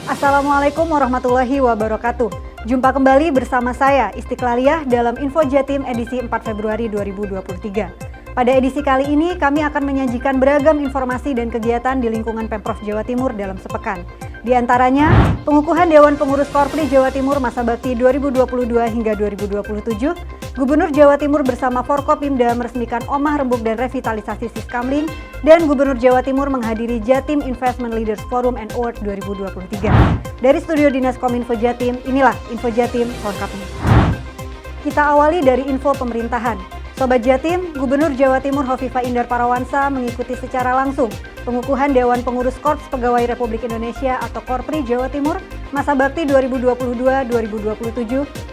Assalamualaikum warahmatullahi wabarakatuh. Jumpa kembali bersama saya Istiqlaliyah dalam Info Jatim edisi 4 Februari 2023. Pada edisi kali ini kami akan menyajikan beragam informasi dan kegiatan di lingkungan Pemprov Jawa Timur dalam sepekan. Di antaranya, pengukuhan Dewan Pengurus Korpri Jawa Timur masa bakti 2022 hingga 2027, Gubernur Jawa Timur bersama Forkopimda meresmikan Omah Rembuk dan Revitalisasi Siskamling, dan Gubernur Jawa Timur menghadiri Jatim Investment Leaders Forum and Award 2023. Dari studio Dinas Kominfo Jatim, inilah Info Jatim selengkapnya. Kita awali dari info pemerintahan. Sobat Jatim, Gubernur Jawa Timur Hovifah Indar Parawansa mengikuti secara langsung pengukuhan Dewan Pengurus Korps Pegawai Republik Indonesia atau Korpri Jawa Timur masa bakti 2022-2027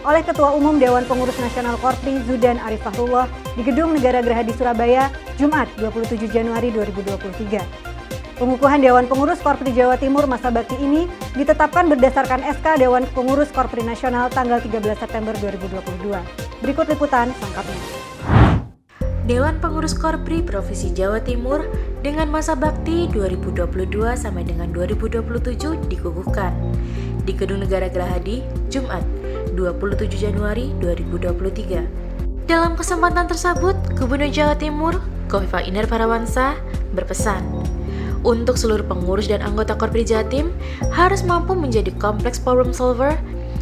oleh Ketua Umum Dewan Pengurus Nasional Korpri Zudan Arif Fahrullah di Gedung Negara Gerahadi Surabaya, Jumat 27 Januari 2023. Pengukuhan Dewan Pengurus Korpri Jawa Timur masa bakti ini ditetapkan berdasarkan SK Dewan Pengurus Korpri Nasional tanggal 13 September 2022. Berikut liputan selengkapnya. Dewan Pengurus Korpri Provinsi Jawa Timur dengan masa bakti 2022 sampai dengan 2027 dikukuhkan di Gedung Negara Gerahadi, Jumat 27 Januari 2023. Dalam kesempatan tersebut, Gubernur Jawa Timur, Hovifah Indar Parawansa, berpesan untuk seluruh pengurus dan anggota Korpri Jatim harus mampu menjadi kompleks problem solver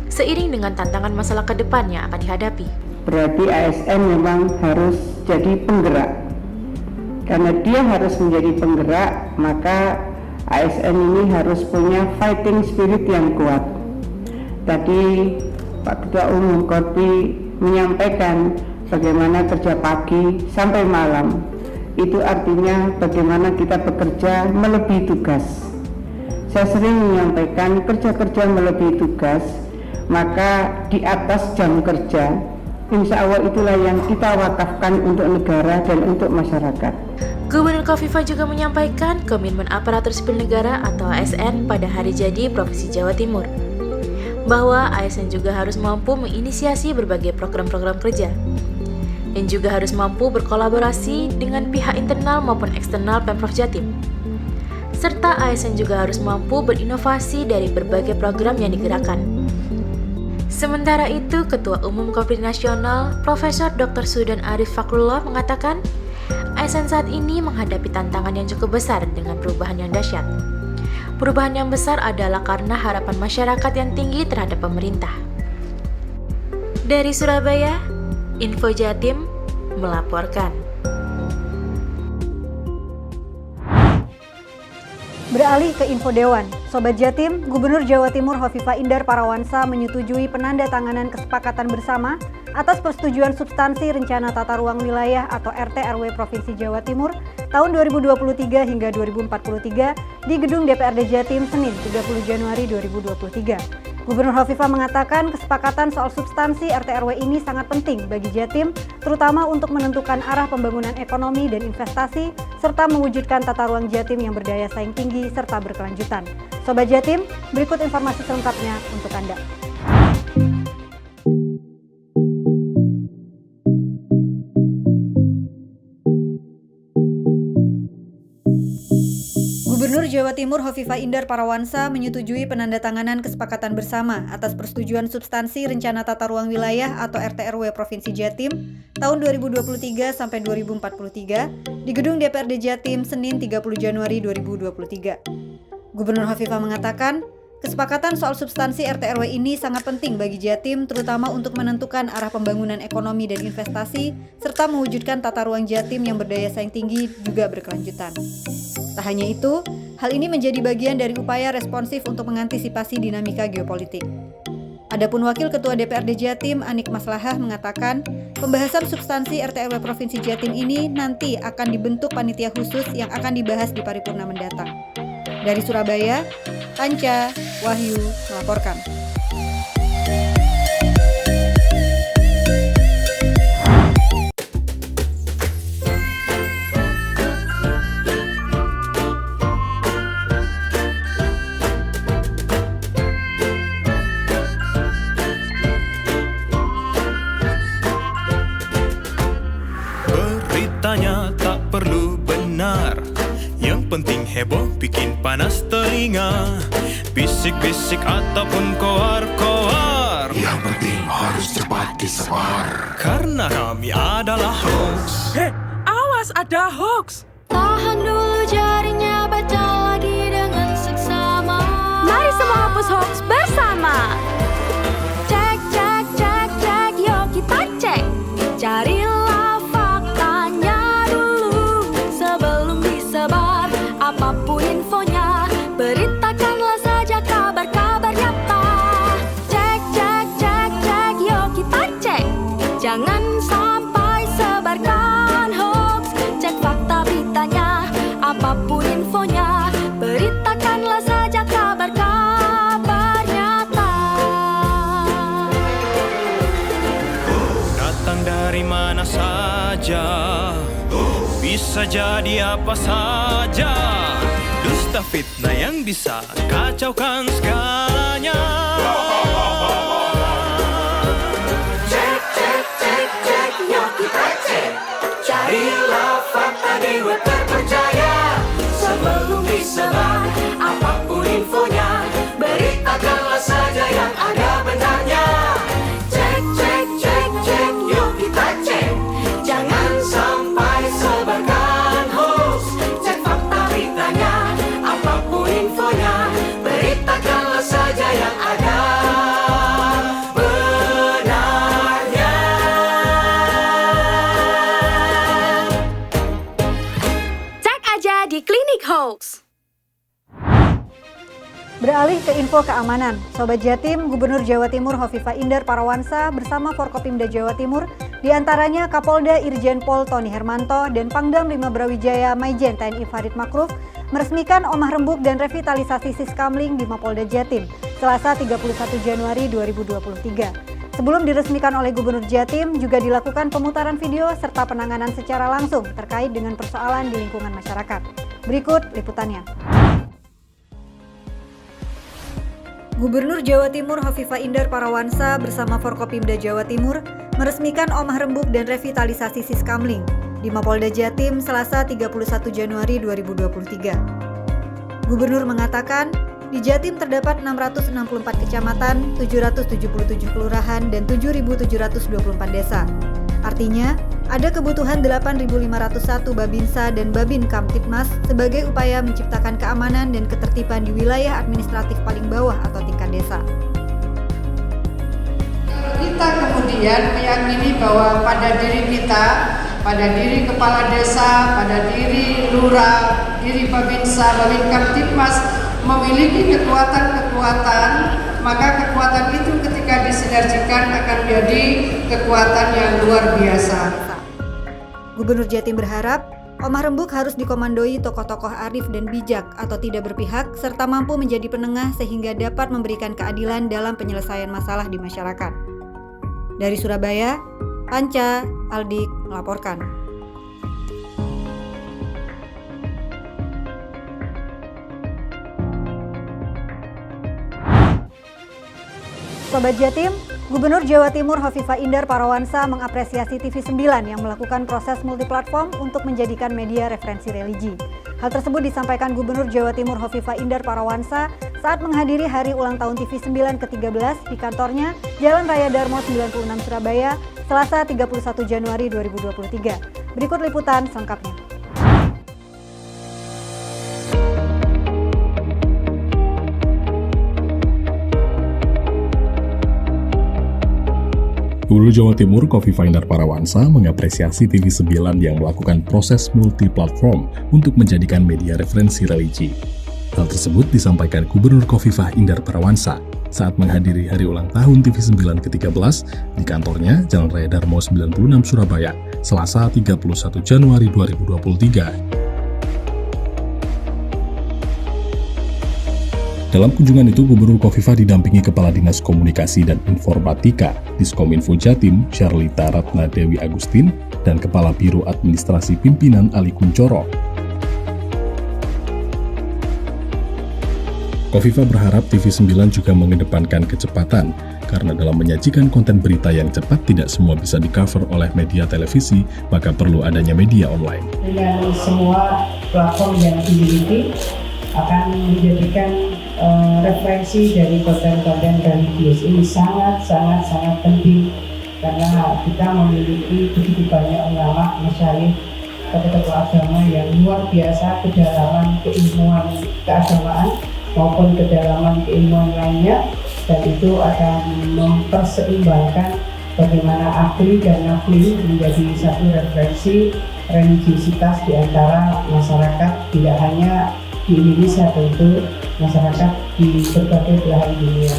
seiring dengan tantangan masalah ke depan yang akan dihadapi. Berarti ASN memang harus jadi penggerak. Karena dia harus menjadi penggerak, maka ASN ini harus punya fighting spirit yang kuat. Tadi Pak Ketua Umum Korpri menyampaikan bagaimana kerja pagi sampai malam. Itu artinya bagaimana kita bekerja melebihi tugas. Saya sering menyampaikan kerja-kerja melebihi tugas, maka di atas jam kerja, insya Allah itulah yang kita wakafkan untuk negara dan untuk masyarakat. Gubernur Hovifah juga menyampaikan komitmen aparatur sipil negara atau ASN pada hari jadi Provinsi Jawa Timur, bahwa ASN juga harus mampu menginisiasi berbagai program-program kerja, dan juga harus mampu berkolaborasi dengan pihak internal maupun eksternal Pemprov Jatim. Serta ASN juga harus mampu berinovasi dari berbagai program yang digerakkan. Sementara itu, Ketua Umum Korpri Nasional, Profesor Dr. Zudan Arif Fahrullah mengatakan, ASN saat ini menghadapi tantangan yang cukup besar dengan perubahan yang dahsyat. Perubahan yang besar adalah karena harapan masyarakat yang tinggi terhadap pemerintah. Dari Surabaya, Info Jatim melaporkan. Beralih ke info Dewan, Sobat Jatim, Gubernur Jawa Timur Hovifah Indar Parawansa menyetujui penandatanganan kesepakatan bersama atas persetujuan substansi Rencana Tata Ruang Wilayah atau RT/RW Provinsi Jawa Timur tahun 2023 hingga 2043 di Gedung DPRD Jatim Senin 30 Januari 2023. Gubernur Hovifah mengatakan kesepakatan soal substansi RT/RW ini sangat penting bagi Jatim, terutama untuk menentukan arah pembangunan ekonomi dan investasi, serta mewujudkan tata ruang Jatim yang berdaya saing tinggi serta berkelanjutan. Sobat Jatim, berikut informasi selengkapnya untuk Anda. Gubernur Jawa Timur Hovifah Indar Parawansa menyetujui penandatanganan kesepakatan bersama atas persetujuan substansi Rencana Tata Ruang Wilayah atau RT/RW Provinsi Jatim tahun 2023 sampai 2043 di Gedung DPRD Jatim Senin 30 Januari 2023. Gubernur Hovifah mengatakan, kesepakatan soal substansi RT/RW ini sangat penting bagi Jatim, terutama untuk menentukan arah pembangunan ekonomi dan investasi, serta mewujudkan tata ruang Jatim yang berdaya saing tinggi juga berkelanjutan. Tak hanya itu, hal ini menjadi bagian dari upaya responsif untuk mengantisipasi dinamika geopolitik. Adapun Wakil Ketua DPRD Jatim, Anik Maslahah, mengatakan, pembahasan substansi RT/RW Provinsi Jatim ini nanti akan dibentuk panitia khusus yang akan dibahas di paripurna mendatang. Dari Surabaya, Panca Wahyu melaporkan. Beritanya tak perlu benar, yang penting heboh bikin panas telinga, bisik-bisik ataupun koar-koar. Yang penting harus cepat disebar. Karena kami adalah hoax. Awas, ada hoax. Tahan dulu jarinya, baca lagi dengan seksama. Mari semua hapus hoax bersama. Cek, cek, cek, cek, yuk kita cek. Carilah faktanya dulu sebelum disebar. Apapun infonya, beritakanlah saja kabar-kabar nyata. Cek, cek, cek, cek, yuk kita cek. Jangan sampai sebarkan hoax. Cek fakta beritanya, apapun infonya, beritakanlah saja kabar-kabar nyata. Datang dari mana saja, bisa jadi apa saja. Dusta fitnah yang bisa kacaukan segalanya. Cek, cek, cek, cek, yuk kita cek. Carilah fakta di web terpercaya sebelum disebar. Apapun infonya, beritakanlah saja yang ada benarnya. Cek, cek, cek, cek, yuk kita cek. Jangan sampai sebarkan hoax. Cek fakta beritanya, apapun infonya, beritakanlah saja yang ada benarnya. Cek aja di Klinik Hoax. Beralih ke info keamanan, Sobat Jatim, Gubernur Jawa Timur Hovifah Indar Parawansa bersama Forkopimda Jawa Timur, diantaranya Kapolda Irjen Pol Tony Hermanto dan Pangdam 5 Brawijaya Maijen TNI Farid Makruf meresmikan omah rembuk dan revitalisasi Siskamling di Mapolda Jatim, Selasa 31 Januari 2023. Sebelum diresmikan oleh Gubernur Jatim, juga dilakukan pemutaran video serta penanganan secara langsung terkait dengan persoalan di lingkungan masyarakat. Berikut liputannya. Gubernur Jawa Timur Hovifah Indar Parawansa bersama Forkopimda Jawa Timur meresmikan omah rembuk dan revitalisasi Siskamling di Mapolda Jatim Selasa 31 Januari 2023. Gubernur mengatakan, di Jatim terdapat 664 kecamatan, 777 kelurahan, dan 7.724 desa. Artinya, ada kebutuhan 8.501 Babinsa dan Babin Kamtipmas sebagai upaya menciptakan keamanan dan ketertiban di wilayah administratif paling bawah atau tingkat desa. Kita kemudian meyakini bahwa pada diri kita, pada diri kepala desa, pada diri lurah, diri Babinsa, Babin Kamtipmas memiliki kekuatan-kekuatan, maka kekuatan itu ketika disinergikan akan menjadi kekuatan yang luar biasa. Gubernur Jatim berharap omah rembuk harus dikomandoi tokoh-tokoh arif dan bijak atau tidak berpihak serta mampu menjadi penengah sehingga dapat memberikan keadilan dalam penyelesaian masalah di masyarakat. Dari Surabaya, Panca Aldik melaporkan. Sobat Jatim, Gubernur Jawa Timur Hovifah Indar Parawansa mengapresiasi TV9 yang melakukan proses multiplatform untuk menjadikan media referensi religi. Hal tersebut disampaikan Gubernur Jawa Timur Hovifah Indar Parawansa saat menghadiri hari ulang tahun TV9 ke-13 di kantornya Jalan Raya Darmo 96 Surabaya, Selasa 31 Januari 2023. Berikut liputan selengkapnya. Gubernur Jawa Timur Hovifah Indar Parawansa mengapresiasi TV9 yang melakukan proses multiplatform untuk menjadikan media referensi religi. Hal tersebut disampaikan Gubernur Hovifah Indar Parawansa saat menghadiri hari ulang tahun TV9 ke-13 di kantornya Jalan Raya Darmo 96 Surabaya, Selasa 31 Januari 2023. Dalam kunjungan itu, Gubernur Hovifah didampingi Kepala Dinas Komunikasi dan Informatika Diskominfo Jatim, Syarlita Ratna Dewi Agustin, dan Kepala Biro Administrasi Pimpinan Ali Kuncoro. Hovifah berharap TV9 juga mengedepankan kecepatan, karena dalam menyajikan konten berita yang cepat tidak semua bisa di-cover oleh media televisi, maka perlu adanya media online. Dengan semua platform yang dimiliki, akan menjadikan referensi dari konten-konten religius. Ini sangat penting karena kita memiliki begitu banyak ulama, masyayikh, tokoh-tokoh agama yang luar biasa kedalaman keilmuan keagamaan maupun kedalaman keilmuan lainnya, dan itu akan memperseimbangkan bagaimana akli dan nakli menjadi satu referensi religiusitas di antara masyarakat, tidak hanya di Indonesia, tentu masyarakat di berbagai belahan dunia.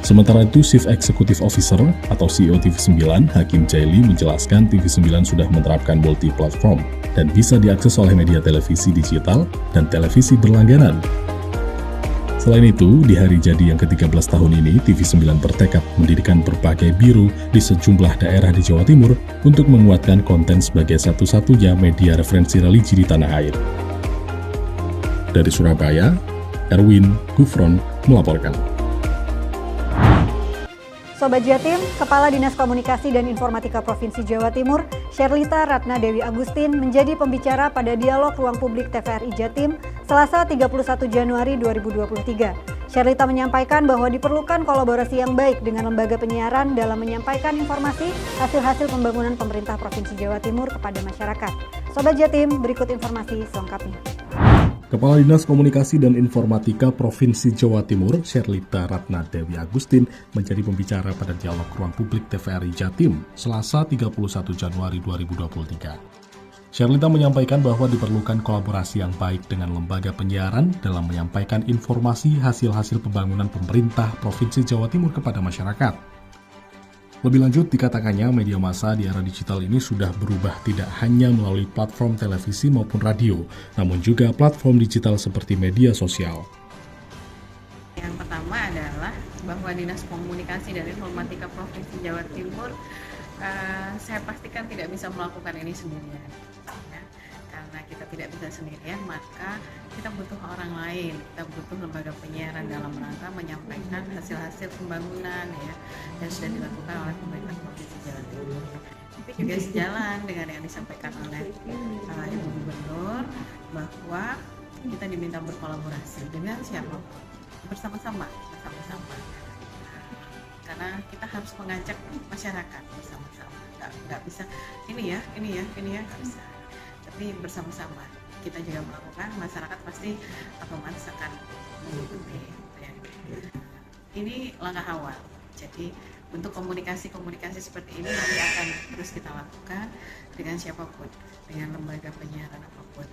Sementara itu, Chief Executive Officer atau CEO TV9, Hakim Jaili menjelaskan TV9 sudah menerapkan multi-platform dan bisa diakses oleh media televisi digital dan televisi berlangganan. Selain itu, di hari jadi yang ke-13 tahun ini, TV9 bertekad mendirikan berbagai biru di sejumlah daerah di Jawa Timur untuk menguatkan konten sebagai satu-satunya media referensi religi di tanah air. Dari Surabaya, Erwin Gufron melaporkan. Sobat Jatim, Kepala Dinas Komunikasi dan Informatika Provinsi Jawa Timur, Sherlita Ratna Dewi Agustin menjadi pembicara pada Dialog Ruang Publik TVRI Jatim, Selasa 31 Januari 2023. Sherlita menyampaikan bahwa diperlukan kolaborasi yang baik dengan lembaga penyiaran dalam menyampaikan informasi hasil-hasil pembangunan pemerintah Provinsi Jawa Timur kepada masyarakat. Sobat Jatim, berikut informasi selengkapnya. Kepala Dinas Komunikasi dan Informatika Provinsi Jawa Timur, Sherlita Ratna Dewi Agustin, menjadi pembicara pada Dialog Ruang Publik TVRI Jatim, Selasa 31 Januari 2023. Sherlita menyampaikan bahwa diperlukan kolaborasi yang baik dengan lembaga penyiaran dalam menyampaikan informasi hasil-hasil pembangunan pemerintah Provinsi Jawa Timur kepada masyarakat. Lebih lanjut, dikatakannya media massa di era digital ini sudah berubah tidak hanya melalui platform televisi maupun radio, namun juga platform digital seperti media sosial. Yang pertama adalah bahwa Dinas Komunikasi dan Informatika Provinsi Jawa Timur, saya pastikan tidak bisa melakukan ini sendirian. Ya. Karena kita tidak bisa sendirian, maka kita butuh orang lain, kita butuh lembaga penyiaran dalam rangka menyampaikan hasil-hasil pembangunan ya, yang sudah dilakukan oleh pemerintah Provinsi Jawa Timur. Tapi juga sejalan dengan yang disampaikan oleh Ibu Gubernur bahwa kita diminta berkolaborasi dengan siapapun, bersama-sama. Karena kita harus mengajak masyarakat bersama-sama. Nggak bisa ini ya, nggak bisa. Tapi bersama-sama kita juga melakukan, masyarakat pasti otomatis akan mengikuti. Ini langkah awal. Jadi untuk komunikasi seperti ini nanti akan terus kita lakukan dengan siapapun, dengan lembaga penyiaran apapun.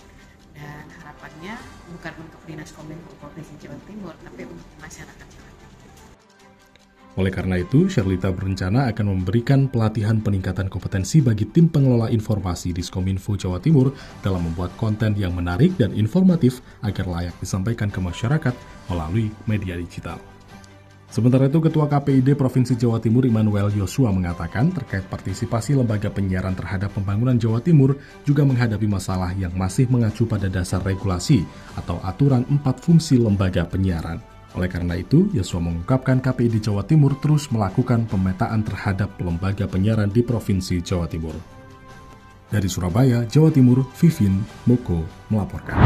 Dan harapannya bukan untuk Dinas Kominfo Provinsi Jawa Timur, tapi untuk masyarakat Jawa Timur. Oleh karena itu, Sherlita berencana akan memberikan pelatihan peningkatan kompetensi bagi tim pengelola informasi Diskominfo Jawa Timur dalam membuat konten yang menarik dan informatif agar layak disampaikan ke masyarakat melalui media digital. Sementara itu, Ketua KPID Provinsi Jawa Timur Immanuel Yosua mengatakan terkait partisipasi lembaga penyiaran terhadap pembangunan Jawa Timur juga menghadapi masalah yang masih mengacu pada dasar regulasi atau aturan 4 fungsi lembaga penyiaran. Oleh karena itu, Yosua mengungkapkan KPID Jawa Timur terus melakukan pemetaan terhadap lembaga penyiaran di Provinsi Jawa Timur. Dari Surabaya, Jawa Timur, Vivin Moko melaporkan.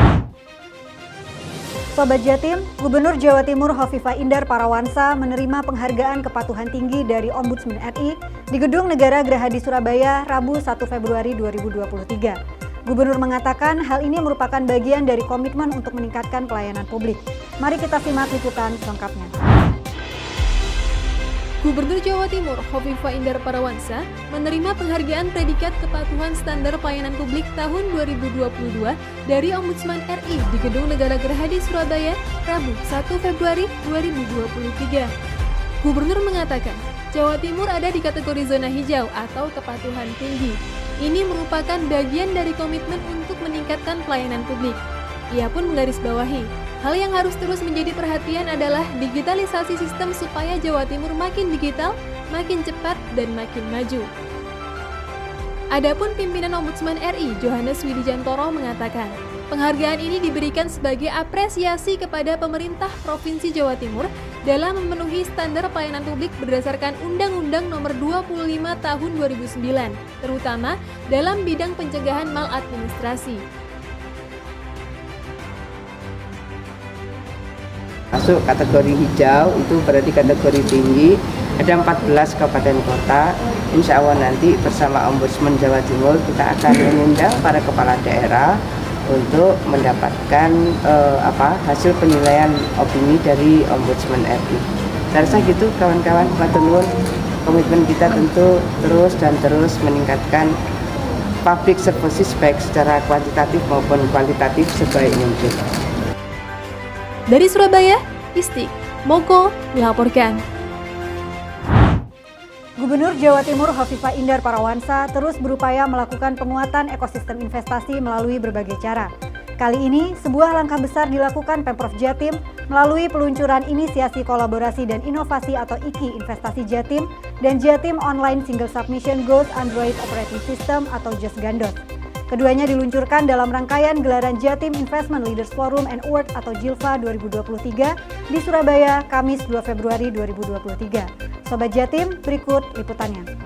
Sobat Jatim, Gubernur Jawa Timur Hovifah Indar Parawansa menerima penghargaan kepatuhan tinggi dari Ombudsman RI di Gedung Negara Gerahadi Surabaya, Rabu 1 Februari 2023. Gubernur mengatakan hal ini merupakan bagian dari komitmen untuk meningkatkan pelayanan publik. Mari kita simak liputan selengkapnya. Gubernur Jawa Timur Hovifah Indar Parawansa menerima penghargaan predikat kepatuhan standar pelayanan publik tahun 2022 dari Ombudsman RI di Gedung Negara Gerahadi Surabaya, Rabu 1 Februari 2023. Gubernur mengatakan, Jawa Timur ada di kategori zona hijau atau kepatuhan tinggi. Ini merupakan bagian dari komitmen untuk meningkatkan pelayanan publik. Ia pun menggarisbawahi, hal yang harus terus menjadi perhatian adalah digitalisasi sistem supaya Jawa Timur makin digital, makin cepat, dan makin maju. Adapun pimpinan Ombudsman RI, Johannes Widijantoro mengatakan, penghargaan ini diberikan sebagai apresiasi kepada pemerintah Provinsi Jawa Timur dalam memenuhi standar pelayanan publik berdasarkan Undang-Undang Nomor 25 Tahun 2009, terutama dalam bidang pencegahan maladministrasi. Masuk kategori hijau itu berarti kategori tinggi. Ada 14 kabupaten kota. Insya Allah nanti bersama Ombudsman Jawa Timur kita akan mengundang para kepala daerah untuk mendapatkan hasil penilaian opini dari Ombudsman RI. Saya rasa gitu kawan-kawan, matur nuwun. Komitmen kita tentu terus meningkatkan public services baik secara kuantitatif maupun kualitatif sebaik mungkin. Dari Surabaya, Istik Moko melaporkan. Gubernur Jawa Timur Hovifah Indar Parawansa terus berupaya melakukan penguatan ekosistem investasi melalui berbagai cara. Kali ini, sebuah langkah besar dilakukan Pemprov Jatim melalui peluncuran inisiasi kolaborasi dan inovasi atau IKI Investasi Jatim dan Jatim Online Single Submission Goes Android Operating System atau JOS Gandos. Keduanya diluncurkan dalam rangkaian gelaran Jatim Investment Leaders Forum and Award atau JILFA 2023 di Surabaya, Kamis 2 Februari 2023. Sobat Jatim, berikut liputannya.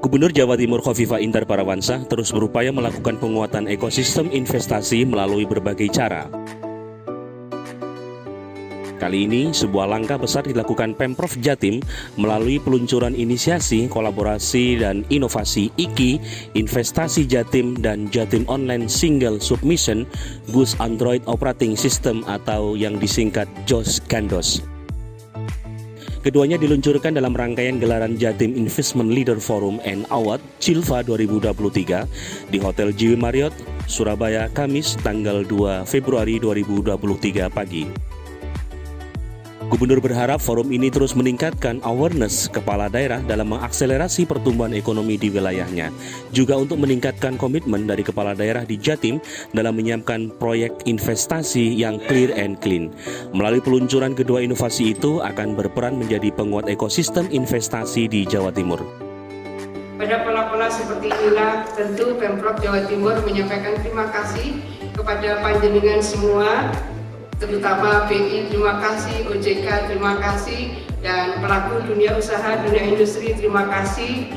Gubernur Jawa Timur Hovifah Indar Parawansa terus berupaya melakukan penguatan ekosistem investasi melalui berbagai cara. Kali ini, sebuah langkah besar dilakukan Pemprov Jatim melalui peluncuran inisiasi, kolaborasi, dan inovasi IKI, Investasi Jatim, dan Jatim Online Single Submission Goes Android Operating System atau yang disingkat JOS Gandos. Keduanya diluncurkan dalam rangkaian gelaran Jatim Investment Leader Forum and Award JILFA 2023 di Hotel JW Marriott, Surabaya, Kamis tanggal 2 Februari 2023 pagi. Gubernur berharap forum ini terus meningkatkan awareness kepala daerah dalam mengakselerasi pertumbuhan ekonomi di wilayahnya, juga untuk meningkatkan komitmen dari kepala daerah di Jatim dalam menyiapkan proyek investasi yang clear and clean. Melalui peluncuran kedua inovasi itu akan berperan menjadi penguat ekosistem investasi di Jawa Timur. Pada pola-pola seperti inilah tentu Pemprov Jawa Timur menyampaikan terima kasih kepada panjenengan semua, terutama BI terima kasih, OJK terima kasih, dan pelaku dunia usaha, dunia industri terima kasih,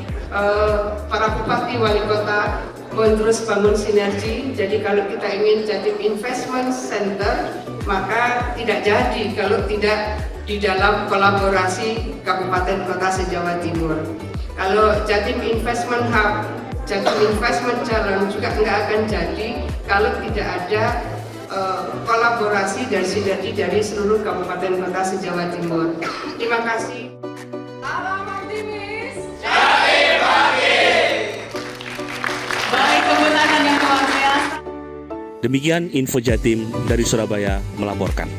para bupati, wali kota, mohon terus bangun sinergi. Jadi kalau kita ingin Jatim Investment Center, maka tidak jadi kalau tidak di dalam kolaborasi kabupaten kota se-Jawa Timur. Kalau Jatim Investment Hub, Jatim Investment Challenge juga nggak akan jadi kalau tidak ada kolaborasi dan sinergi dari seluruh kabupaten kota se-Jawa Timur. Terima kasih. Salam optimis. Jatim bangkit. Baik, tepuk tangan yang luar biasa. Demikian Info Jatim dari Surabaya melaporkan.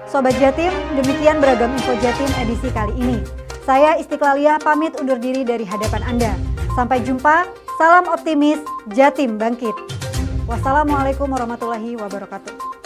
Sobat Jatim, demikian beragam Info Jatim edisi kali ini. Saya Istiqlaliah pamit undur diri dari hadapan Anda. Sampai jumpa, salam optimis, Jatim bangkit. Wassalamualaikum warahmatullahi wabarakatuh.